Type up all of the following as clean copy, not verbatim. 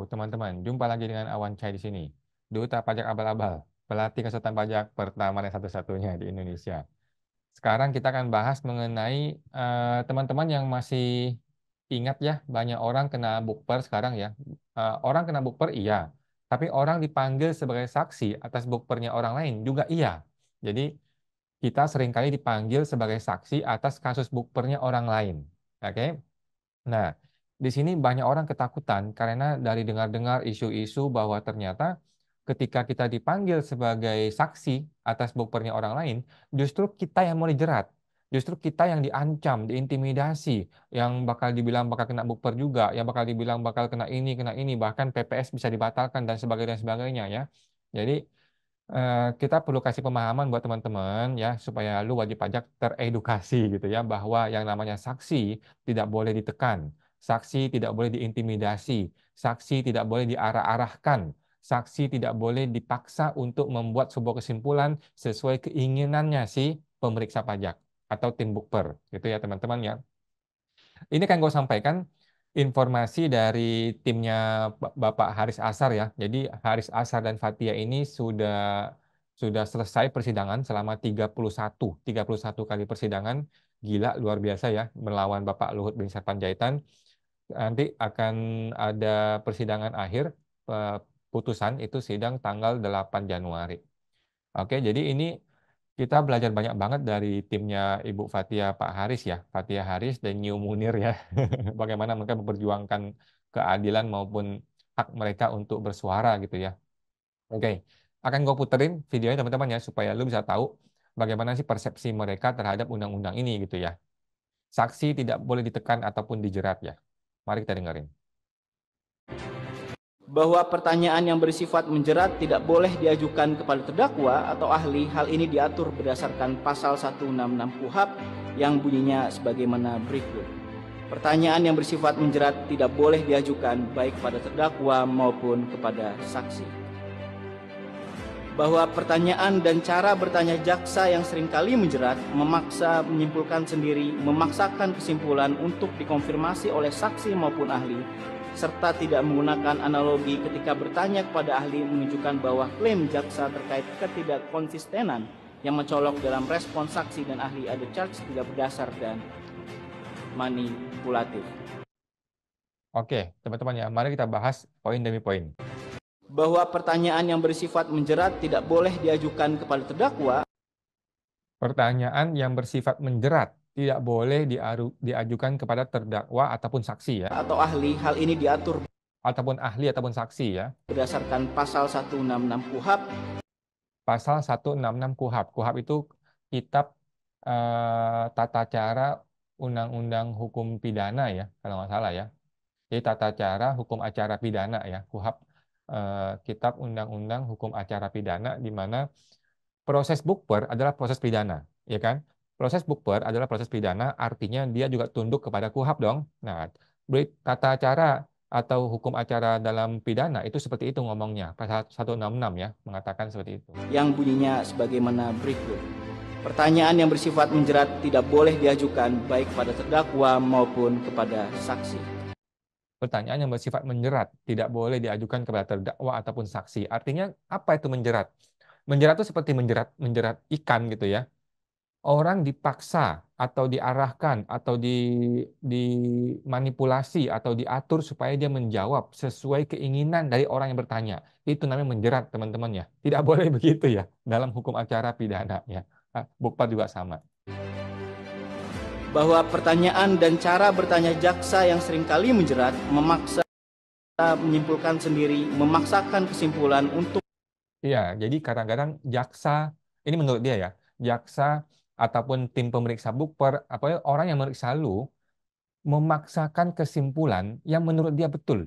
teman-teman, jumpa lagi dengan Awan Chai di sini. Duta Pajak Abal-Abal, pelatih konsultan pajak pertama dan satu-satunya di Indonesia. Sekarang kita akan bahas mengenai teman-teman yang masih ingat ya, banyak orang kena bukper sekarang ya. Orang kena bukper iya, tapi orang dipanggil sebagai saksi atas bukpernya orang lain juga iya. Jadi kita seringkali dipanggil sebagai saksi atas kasus bukpernya orang lain. Oke? Nah, di sini banyak orang ketakutan karena dari dengar-dengar isu-isu bahwa ternyata ketika kita dipanggil sebagai saksi atas bukpernya orang lain, justru kita yang mau dijerat. Justru kita yang diancam, diintimidasi, yang bakal dibilang bakal kena bukper juga, yang bakal dibilang bakal kena ini, bahkan PPS bisa dibatalkan dan sebagainya ya. Jadi kita perlu kasih pemahaman buat teman-teman ya supaya lu wajib pajak teredukasi gitu ya bahwa yang namanya saksi tidak boleh ditekan, saksi tidak boleh diintimidasi, saksi tidak boleh diarah-arahkan, saksi tidak boleh dipaksa untuk membuat sebuah kesimpulan sesuai keinginannya si pemeriksa pajak atau tim bukper gitu ya teman-teman ya. Ini kan gue sampaikan informasi dari timnya Bapak Haris Ashar ya. Jadi Haris Ashar dan Fathia ini sudah selesai persidangan selama 31 kali persidangan. Gila luar biasa ya melawan Bapak Luhut bin Sarpanjaitan. Nanti akan ada persidangan akhir putusan itu sidang tanggal 8 Januari. Oke, jadi ini kita belajar banyak banget dari timnya Ibu Fathia Pak Haris ya, Fathia Haris dan New Munir ya. Bagaimana mereka memperjuangkan keadilan maupun hak mereka untuk bersuara gitu ya. Oke, akan gue puterin videonya teman-teman ya supaya lu bisa tahu bagaimana sih persepsi mereka terhadap undang-undang ini gitu ya. Saksi tidak boleh ditekan ataupun dijerat ya. Mari kita dengerin. Bahwa pertanyaan yang bersifat menjerat tidak boleh diajukan kepada terdakwa atau ahli. Hal ini diatur berdasarkan pasal 166 KUHP yang bunyinya sebagaimana berikut. Pertanyaan yang bersifat menjerat tidak boleh diajukan baik pada terdakwa maupun kepada saksi. Bahwa pertanyaan dan cara bertanya jaksa yang seringkali menjerat, memaksa menyimpulkan sendiri, memaksakan kesimpulan untuk dikonfirmasi oleh saksi maupun ahli, serta tidak menggunakan analogi ketika bertanya kepada ahli menunjukkan bahwa klaim jaksa terkait ketidakkonsistenan yang mencolok dalam respon saksi dan ahli ada charge tidak berdasar dan manipulatif. Oke, teman-teman ya, mari kita bahas poin demi poin. Bahwa pertanyaan yang bersifat menjerat tidak boleh diajukan kepada terdakwa. Pertanyaan yang bersifat menjerat tidak boleh diajukan kepada terdakwa ataupun saksi ya. Atau ahli. Hal ini diatur ataupun ahli ataupun saksi ya. Berdasarkan pasal 166 KUHP. Pasal 166 KUHP. KUHP itu kitab tata cara undang-undang hukum pidana ya, kalau nggak salah ya. Jadi tata cara hukum acara pidana ya, KUHP kitab undang-undang hukum acara pidana di mana proses bukber adalah proses pidana, ya kan? Proses bukber adalah proses pidana, artinya dia juga tunduk kepada KUHP dong. Nah, tata cara atau hukum acara dalam pidana itu seperti itu ngomongnya. Pasal 166 ya, mengatakan seperti itu. Yang bunyinya sebagaimana berikut. Pertanyaan yang bersifat menjerat tidak boleh diajukan baik pada terdakwa maupun kepada saksi. Pertanyaan yang bersifat menjerat tidak boleh diajukan kepada terdakwa ataupun saksi. Artinya apa itu menjerat? Menjerat itu seperti menjerat ikan gitu ya. Orang dipaksa atau diarahkan atau dimanipulasi atau diatur supaya dia menjawab sesuai keinginan dari orang yang bertanya. Itu namanya menjerat teman-teman ya. Tidak boleh begitu ya dalam hukum acara pidana ya. Bukper juga sama. Bahwa pertanyaan dan cara bertanya jaksa yang seringkali menjerat, memaksa menyimpulkan sendiri, memaksakan kesimpulan untuk. Iya, jadi kadang-kadang jaksa, ini menurut dia ya, jaksa ataupun tim pemeriksa bukper, apalagi orang yang meriksa lu, memaksakan kesimpulan yang menurut dia betul.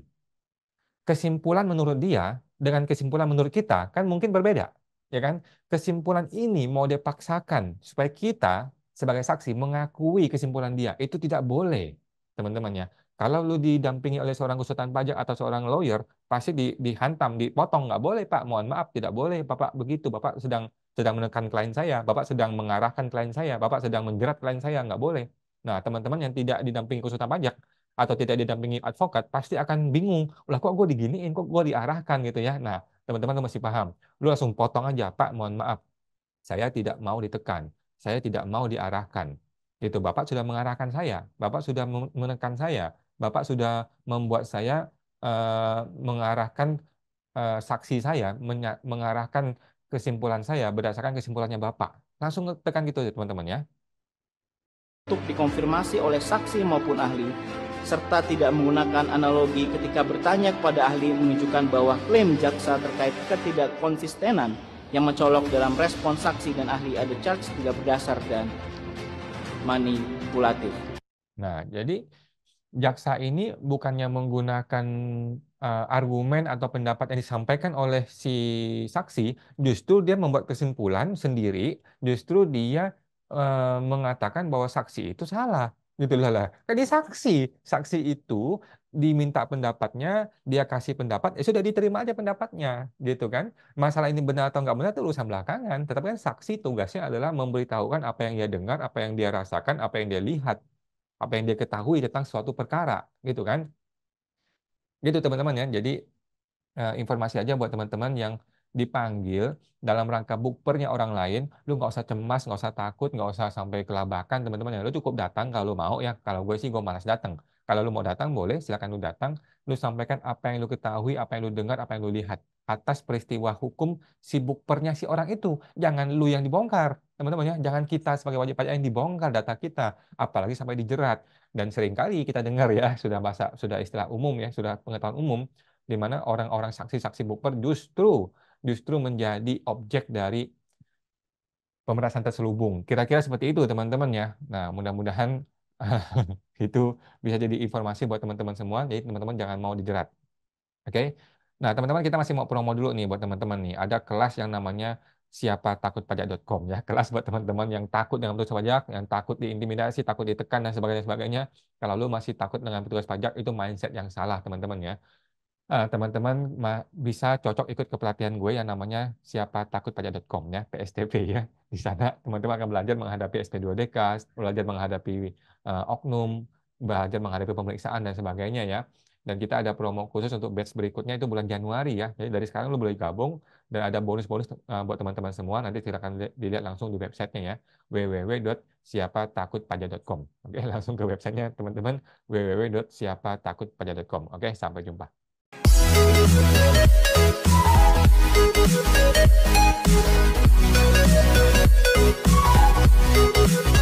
Kesimpulan menurut dia dengan kesimpulan menurut kita kan mungkin berbeda, ya kan? Kesimpulan ini mau dia paksakan supaya kita sebagai saksi mengakui kesimpulan dia, itu tidak boleh, teman-teman ya. Kalau lu didampingi oleh seorang konsultan pajak atau seorang lawyer, pasti dihantam, dipotong. Nggak boleh, Pak. Mohon maaf, tidak boleh. Bapak begitu. Bapak sedang menekan klien saya. Bapak sedang mengarahkan klien saya. Bapak sedang menjerat klien saya. Nggak boleh. Nah, teman-teman yang tidak didampingi konsultan pajak, atau tidak didampingi advokat, pasti akan bingung. Lah kok gue diginiin, kok gue diarahkan gitu ya. Nah, teman-teman mesti paham. Lu langsung potong aja, Pak, mohon maaf. Saya tidak mau ditekan. Saya tidak mau diarahkan. Gitu. Bapak sudah mengarahkan saya. Bapak sudah menekan saya. Bapak sudah membuat saya mengarahkan saksi saya, mengarahkan kesimpulan saya berdasarkan kesimpulannya Bapak. Langsung tekan gitu ya teman-teman ya. Untuk dikonfirmasi oleh saksi maupun ahli, serta tidak menggunakan analogi ketika bertanya kepada ahli menunjukkan bahwa klaim jaksa terkait ketidakkonsistenan yang mencolok dalam respon saksi dan ahli ada charge tidak berdasar dan manipulatif. Nah, jadi jaksa ini bukannya menggunakan argumen atau pendapat yang disampaikan oleh si saksi, justru dia membuat kesimpulan sendiri, justru dia mengatakan bahwa saksi itu salah. Gitu lah. Kan dia saksi itu diminta pendapatnya, dia kasih pendapat, sudah diterima aja pendapatnya, gitu kan. Masalah ini benar atau nggak benar itu urusan belakangan, tetapi kan saksi tugasnya adalah memberitahukan apa yang dia dengar, apa yang dia rasakan, apa yang dia lihat, apa yang dia ketahui tentang suatu perkara, gitu kan. Gitu teman-teman ya. Jadi informasi aja buat teman-teman yang dipanggil dalam rangka bukpernya orang lain, lu nggak usah cemas, nggak usah takut, nggak usah sampai kelabakan teman-teman ya. Lu cukup datang kalau mau ya. Kalau gue sih gue malas datang. Kalau lu mau datang boleh, silakan lu datang. Lu sampaikan apa yang lu ketahui, apa yang lu dengar, apa yang lu lihat atas peristiwa hukum si bukpernya si orang itu. Jangan lu yang dibongkar, teman-teman ya. Jangan kita sebagai wajib pajak yang dibongkar data kita, apalagi sampai dijerat. Dan seringkali kita dengar ya, sudah istilah umum ya, sudah pengetahuan umum, di mana orang-orang saksi-saksi bukper justru menjadi objek dari pemerasan terselubung. Kira-kira seperti itu teman-teman ya. Nah, mudah-mudahan itu bisa jadi informasi buat teman-teman semua. Jadi teman-teman jangan mau dijerat. Oke. Nah, teman-teman kita masih mau promo dulu nih buat teman-teman nih. Ada kelas yang namanya siapatakutpajak.com ya. Kelas buat teman-teman yang takut dengan petugas pajak, yang takut diintimidasi, takut ditekan dan sebagainya. Kalau lu masih takut dengan petugas pajak, itu mindset yang salah teman-teman ya. Teman-teman bisa cocok ikut ke pelatihan gue yang namanya siapatakutpajak.com ya, PSTP ya. Di sana teman-teman akan belajar menghadapi SP2DK, belajar menghadapi oknum, belajar menghadapi pemeriksaan dan sebagainya ya. Dan kita ada promo khusus untuk batch berikutnya itu bulan Januari ya. Jadi dari sekarang lu boleh gabung dan ada bonus-bonus buat teman-teman semua. Nanti silakan dilihat langsung di websitenya ya, www.siapatakutpajak.com. Oke, langsung ke websitenya teman-teman, www.siapatakutpajak.com. Oke, sampai jumpa. Thank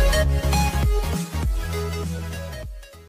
you.